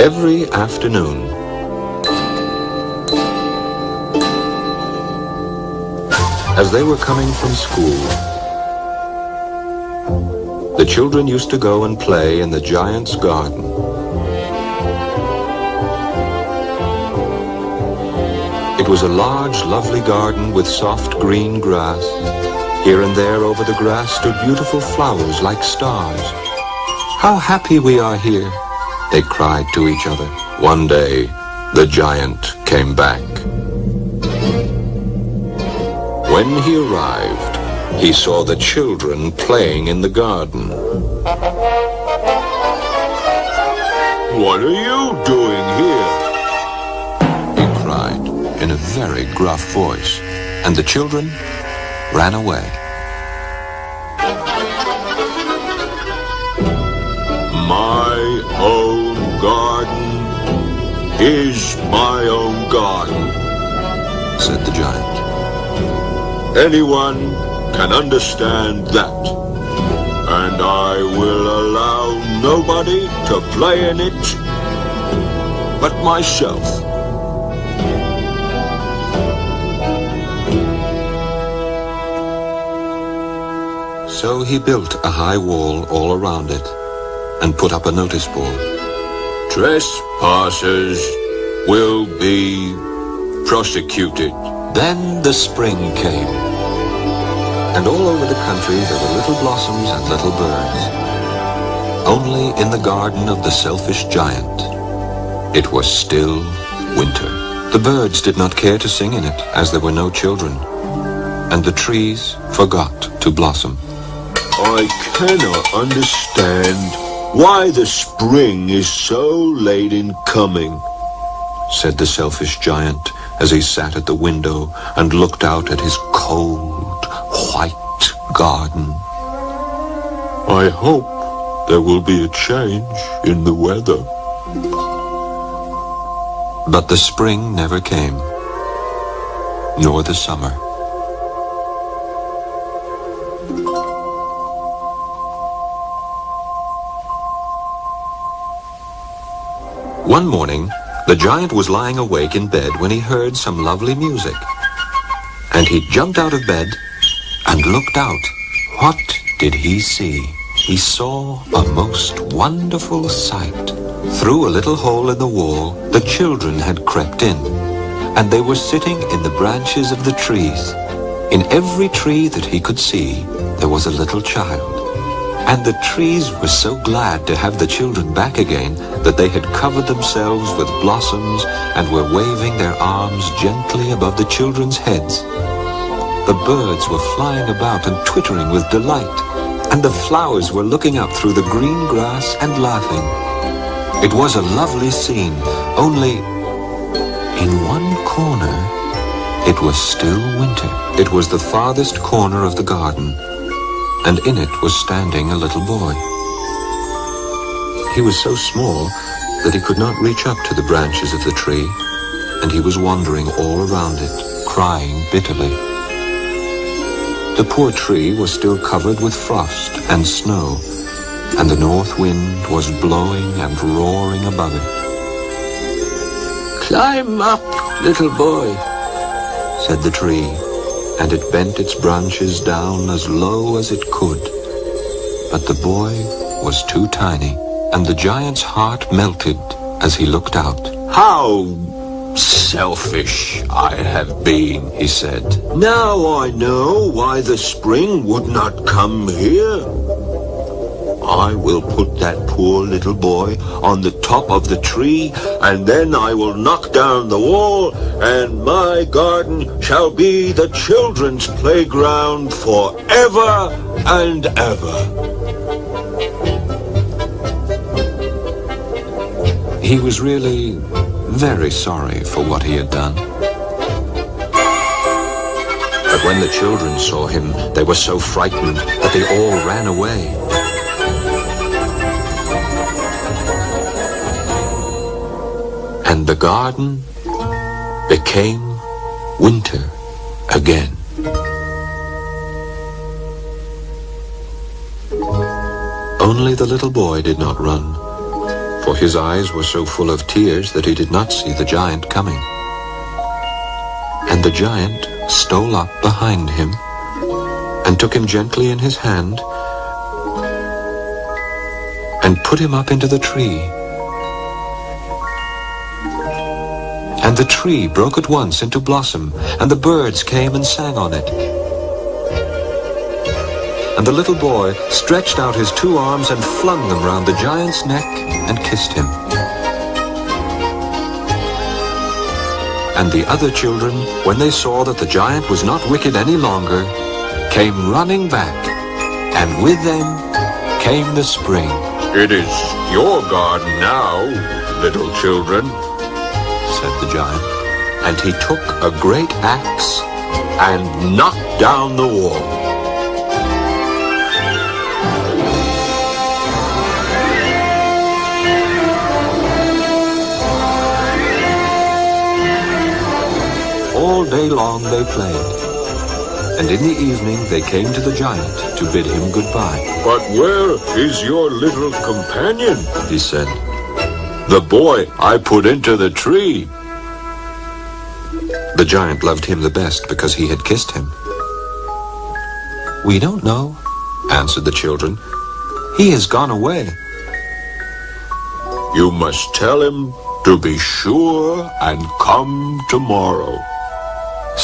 every afternoon. As they were coming from school, the children used to go and play in the giant's garden. It was a large, lovely garden with soft green grass. Here and there over the grass stood beautiful flowers like stars. "How happy we are here," they cried to each other. One day, the giant came back. When he arrived, he saw the children playing in the garden. "What are you doing here?" he cried in a very gruff voice, and the children ran away. "My own garden is my own garden," said the giant. "Anyone can understand that, and I will allow nobody to play in it but myself." So he built a high wall all around it and put up a notice board. "Trespassers will be prosecuted." Then the spring came, and all over the country there were little blossoms and little birds. Only in the garden of the selfish giant, it was still winter. The birds did not care to sing in it, as there were no children, and the trees forgot to blossom. "I cannot understand why the spring is so late in coming," said the selfish giant as he sat at the window and looked out at his cold, white garden. "I hope there will be a change in the weather." But the spring never came, nor the summer. One morning, the giant was lying awake in bed when he heard some lovely music. And he jumped out of bed and looked out. What did he see? He saw a most wonderful sight. Through a little hole in the wall, the children had crept in, and they were sitting in the branches of the trees. In every tree that he could see, there was a little child. And the trees were so glad to have the children back again that they had covered themselves with blossoms and were waving their arms gently above the children's heads. The birds were flying about and twittering with delight, and the flowers were looking up through the green grass and laughing. It was a lovely scene, only in one corner it was still winter. It was the farthest corner of the garden, and in it was standing a little boy. He was so small that he could not reach up to the branches of the tree, and he was wandering all around it, crying bitterly. The poor tree was still covered with frost and snow, and the north wind was blowing and roaring above it. "Climb up, little boy," said the tree, and it bent its branches down as low as it could. But the boy was too tiny, and the giant's heart melted as he looked out. "How selfish I have been," he said. "Now I know why the spring would not come here. I will put that poor little boy on the top of the tree, and then I will knock down the wall, and my garden shall be the children's playground forever and ever." He was really very sorry for what he had done. But when the children saw him, they were so frightened that they all ran away. And the garden became winter again. Only the little boy did not run, for his eyes were so full of tears that he did not see the giant coming. And the giant stole up behind him and took him gently in his hand and put him up into the tree. And the tree broke at once into blossom, and the birds came and sang on it. And the little boy stretched out his 2 arms and flung them round the giant's neck and kissed him. And the other children, when they saw that the giant was not wicked any longer, came running back, and with them came the spring. "It is your garden now, little children," said the giant, and he took a great axe and knocked down the wall. All day long they played, and in the evening they came to the giant to bid him goodbye. "But where is your little companion?" he said. "The boy I put into the tree." The giant loved him the best because he had kissed him. "We don't know," answered the children. "He has gone away." "You must tell him to be sure and come tomorrow,"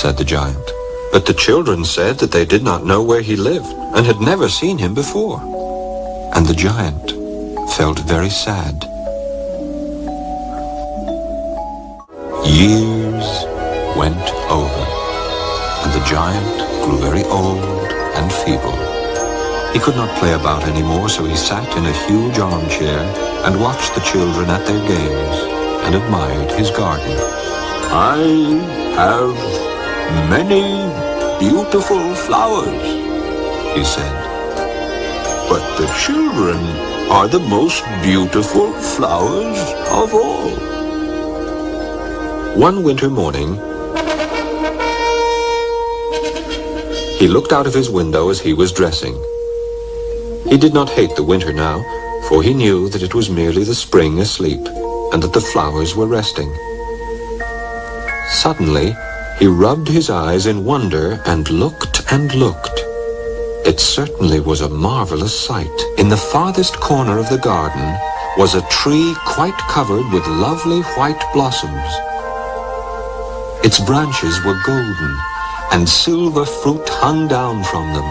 said the giant. But the children said that they did not know where he lived and had never seen him before. And the giant felt very sad. Years went over, and the giant grew very old and feeble. He could not play about anymore, so he sat in a huge armchair and watched the children at their games and admired his garden. "I have many beautiful flowers," he said. "but the children are the most beautiful flowers of all." One winter morning, he looked out of his window as he was dressing. He did not hate the winter now, for he knew that it was merely the spring asleep, and that the flowers were resting. Suddenly, he rubbed his eyes in wonder and looked and looked. It certainly was a marvelous sight. In the farthest corner of the garden was a tree quite covered with lovely white blossoms. Its branches were golden, and silver fruit hung down from them,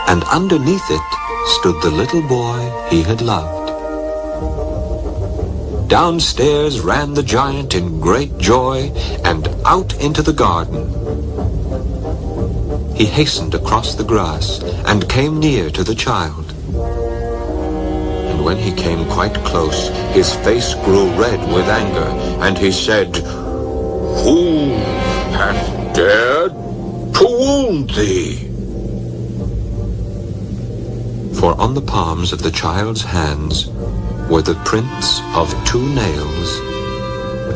and underneath it stood the little boy he had loved. Downstairs ran the giant in great joy, and out into the garden. He hastened across the grass and came near to the child. And when he came quite close, his face grew red with anger, and he said, "Who hath dared to wound thee?" For on the palms of the child's hands were the prints of 2 nails,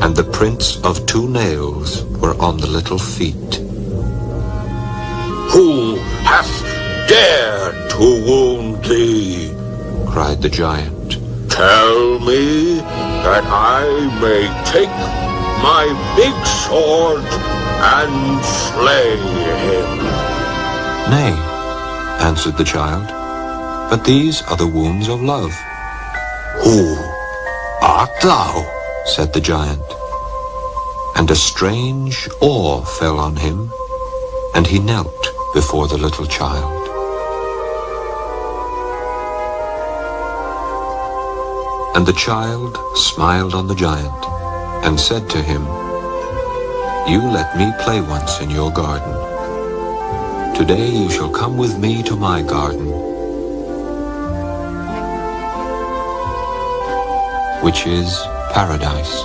and the prints of 2 nails were on the little feet. "Who hath dared to wound thee?" cried the giant. "Tell me that I may take my big sword and slay him." "Nay," answered the child, "but these are the wounds of love." "Who art thou?" said the giant. And a strange awe fell on him, and he knelt before the little child. And the child smiled on the giant and said to him, "You let me play once in your garden. Today you shall come with me to my garden, which is paradise."